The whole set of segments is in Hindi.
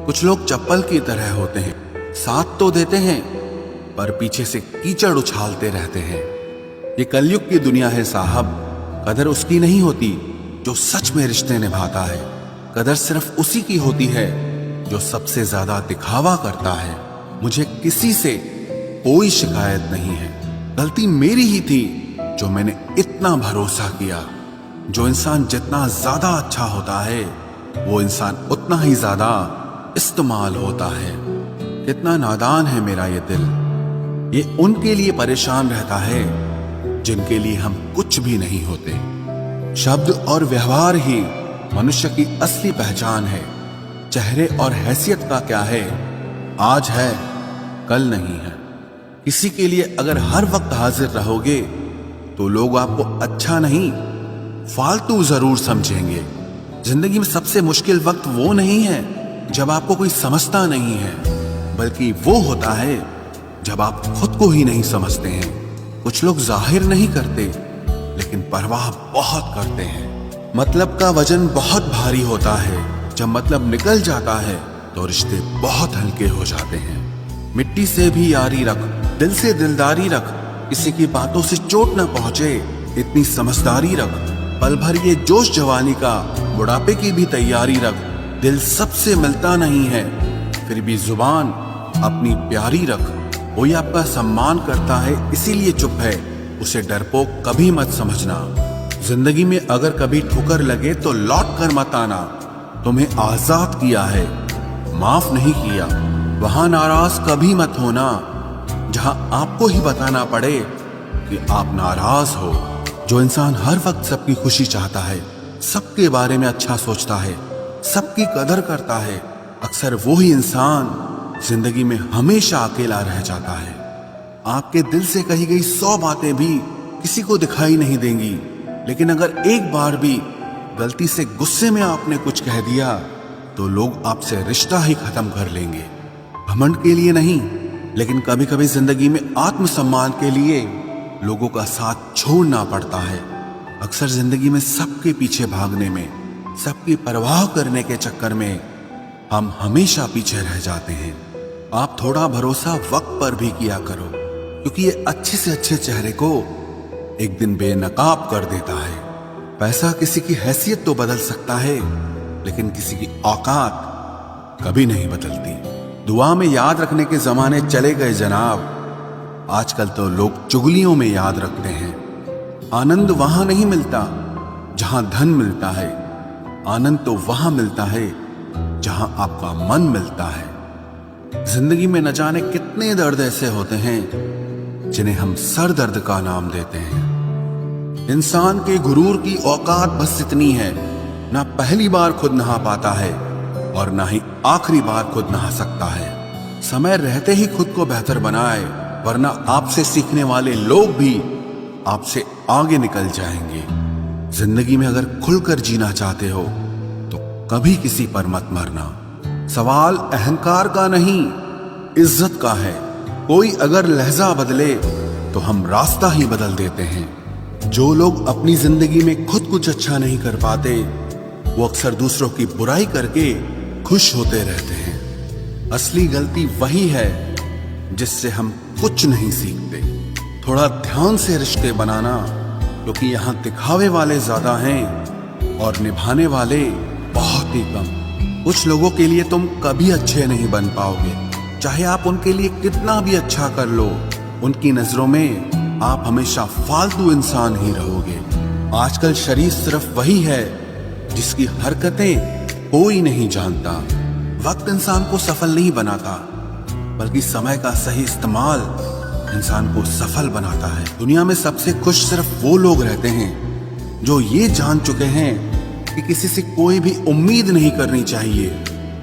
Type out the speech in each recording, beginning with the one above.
कुछ लोग चप्पल की तरह होते हैं, साथ तो देते हैं पर पीछे से कीचड़ उछालते रहते हैं। ये कलयुग की दुनिया है साहब। कदर उसकी नहीं होती जो सच में रिश्ते निभाता है। कदर सिर्फ उसी की होती है जो सबसे ज्यादा दिखावा करता है। मुझे किसी से कोई शिकायत नहीं है। गलती मेरी ही थी जो मैंने इतना भरोसा किया। जो इंसान जितना ज्यादा अच्छा होता है वो इंसान उतना ही ज्यादा इस्तेमाल होता है। कितना नादान है मेरा ये दिल। ये उनके लिए परेशान रहता है जिनके लिए हम कुछ भी नहीं होते। शब्द और व्यवहार ही मनुष्य की असली पहचान है। चेहरे और हैसियत का क्या है, आज है कल नहीं है। किसी के लिए अगर हर वक्त हाजिर रहोगे तो लोग आपको अच्छा नहीं फालतू जरूर समझेंगे। जिंदगी में सबसे मुश्किल वक्त वो नहीं है जब आपको कोई समझता नहीं है, बल्कि वो होता है जब आप खुद को ही नहीं समझते हैं। कुछ लोग जाहिर नहीं करते लेकिन परवाह बहुत करते हैं। मतलब का वजन बहुत भारी होता है। जब मतलब निकल जाता है तो रिश्ते बहुत हल्के हो जाते हैं। मिट्टी से भी यारी रख, दिल से दिलदारी रख। किसी की बातों से चोट न पहुंचे इतनी समझदारी रख। पल भर ये जोश जवानी का, बुढ़ापे की भी तैयारी रख। दिल सबसे मिलता नहीं है फिर भी जुबान अपनी प्यारी रख। कोई आपका सम्मान करता है इसीलिए चुप है, उसे डरपोक कभी मत समझना। जिंदगी में अगर कभी ठुकर लगे तो लौट कर मत आना। तुम्हें आजाद किया है, माफ नहीं किया। वहां नाराज कभी मत होना जहां आपको ही बताना पड़े कि आप नाराज हो। जो इंसान हर वक्त सबकी खुशी चाहता है, सबके बारे में अच्छा सोचता है, सबकी कदर करता है, अक्सर वो ही इंसान जिंदगी में हमेशा अकेला रह जाता है। आपके दिल से कही गई 100 बातें भी किसी को दिखाई नहीं देंगी, लेकिन अगर एक बार भी गलती से गुस्से में आपने कुछ कह दिया तो लोग आपसे रिश्ता ही खत्म कर लेंगे। घमंड के लिए नहीं, लेकिन कभी कभी जिंदगी में आत्मसम्मान के लिए लोगों का साथ छोड़ना पड़ता है। अक्सर जिंदगी में सबके पीछे भागने में, सबकी परवाह करने के चक्कर में हम हमेशा पीछे रह जाते हैं। आप थोड़ा भरोसा वक्त पर भी किया करो, क्योंकि ये अच्छे से अच्छे चेहरे को एक दिन बेनकाब कर देता है। पैसा किसी की हैसियत तो बदल सकता है, लेकिन किसी की औकात कभी नहीं बदलती। दुआ में याद रखने के जमाने चले गए जनाब। आजकल तो लोग चुगलियों में याद रखते हैं। आनंद वहां नहीं मिलता जहां धन मिलता है। आनंद तो वहां मिलता है जहां आपका मन मिलता है। जिंदगी में न जाने कितने दर्द ऐसे होते हैं जिन्हें हम सर दर्द का नाम देते हैं। इंसान के गुरूर की औकात बस इतनी है, ना पहली बार खुद नहा पाता है और ना ही आखिरी बार खुद नहा सकता है। समय रहते ही खुद को बेहतर बनाए, वरना आपसे सीखने वाले लोग भी आपसे आगे निकल जाएंगे। जिंदगी में अगर खुलकर जीना चाहते हो तो कभी किसी पर मत मरना। सवाल अहंकार का नहीं, इज्जत का है। कोई अगर लहजा बदले तो हम रास्ता ही बदल देते हैं। जो लोग अपनी जिंदगी में खुद कुछ अच्छा नहीं कर पाते वो अक्सर दूसरों की बुराई करके खुश होते रहते हैं। असली गलती वही है जिससे हम कुछ नहीं सीखते। थोड़ा ध्यान से रिश्ते बनाना, क्योंकि यहाँ दिखावे वाले ज्यादा हैं और निभाने वाले बहुत ही कम। कुछ लोगों के लिए तुम कभी अच्छे नहीं बन पाओगे, चाहे आप उनके लिए कितना भी अच्छा कर लो। उनकी नजरों में आप हमेशा फालतू इंसान ही रहोगे। आजकल शरीफ सिर्फ वही है जिसकी हरकतें कोई नहीं जानता। वक्त इंसान को सफल नहीं बनाता, बल्कि समय का सही इस्तेमाल इंसान को सफल बनाता है। दुनिया में सबसे खुश सिर्फ वो लोग रहते हैं जो ये जान चुके हैं कि किसी से कोई भी उम्मीद नहीं करनी चाहिए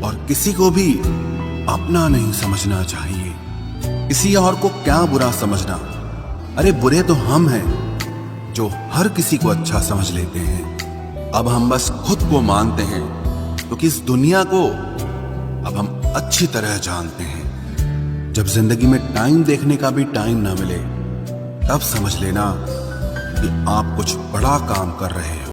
और किसी को भी अपना नहीं समझना चाहिए। किसी और को क्या बुरा समझना, अरे बुरे तो हम हैं जो हर किसी को अच्छा समझ लेते हैं। अब हम बस खुद को मानते हैं, क्योंकि इस दुनिया को अब हम अच्छी तरह जानते हैं। जब जिंदगी में टाइम देखने का भी टाइम ना मिले, तब समझ लेना कि आप कुछ बड़ा काम कर रहे हो।